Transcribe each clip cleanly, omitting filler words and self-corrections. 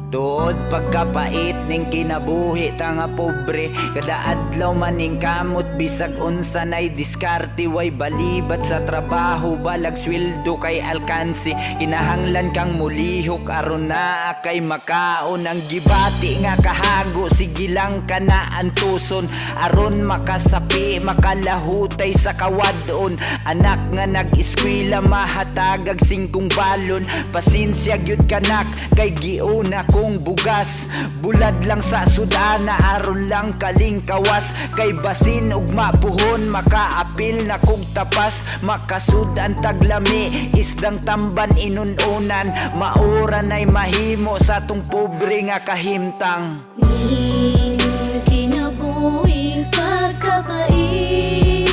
Tuod pagkapait ning kinabuhi tanga pobre, kada adlaw maning kamot bisag unsa nay diskarte, way balibat sa trabaho balag sweldo kay alkansi. Kinahanglan kang mulihok aron naa kay makaon, ang gibati nga kahago sige lang kana antuson aron makasapi makalahutay sa kawadon. Anak nga nag-eskwela mahatagag 5 balon, pasensya gyud kanak kay giuna kong bugas. Bulad lang sa sudana aron lang kaling kawas, kay basin ug mapuhon makaapil na kog tapas. Makasud ang taglami isdang tamban inununan, maura nay mahimo sa tong pobre nga kahimtang. Ning kinabuhing pagkapait,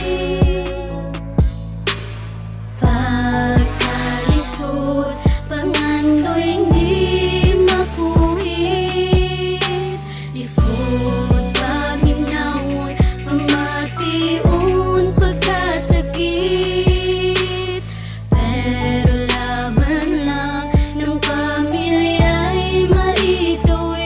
pagkalisod, pangandoy hindi makuhit. Lisod paminawon, pamation, pagkasakit. Pero laban lang ng pamilya'y maituwid.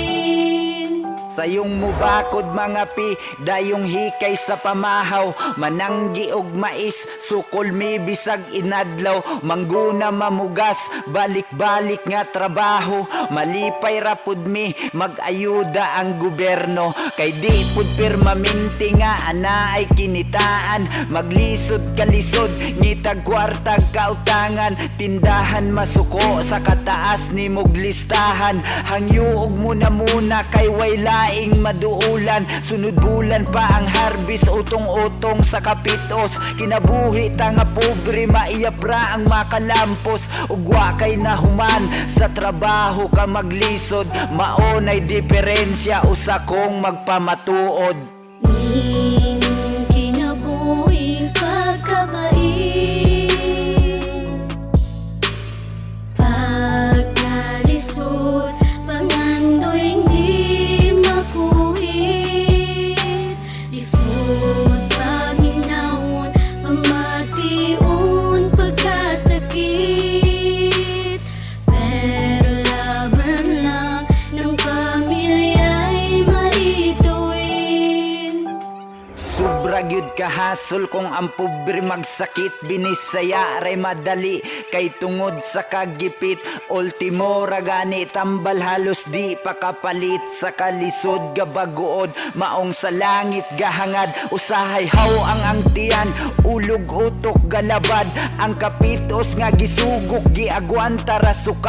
Sayong mubakod mga pi, dayong hikay sa pamahaw, mananggi og mais, sukol mi bisag inadlaw, mangguna mamugas, balik-balik nga trabaho, malipay rapud mi, mag-ayuda ang gobyerno, kay di pud permanente nga ana ay kinitaan, maglisod kalisod, ngitag kwartag kautangan, tindahan masuko sa kataas ni mog listahan, hangyuog muna kay way laing maduulan, sunod bulan pa ang harvest, utong-utong sa kapitos, kinabuhi tanga pobre, maiyapra ang makalampos, ugwa kay nahuman sa trabaho ka maglisod, maonay diferensya usa kong magpamatuod. Ning kinabuhing pagkapait, pagkalisod, pangandoy hindi makuhit. Lisod paminawon, pamation, pagkasakit. Pero laban lang ng pamilya'y maituwid. Sobra gyud kahasol kung ang pobre magsakit, binisaya ray madali kay tungod sa kagipit, ultimo ra gani tambal halos di pakapalit sa kalisod gabaguod, maong sa langit gahangad, usahay haw ang angtian, ulog utok galabad, ang kapitos nga gisugok giagwanta ra suka.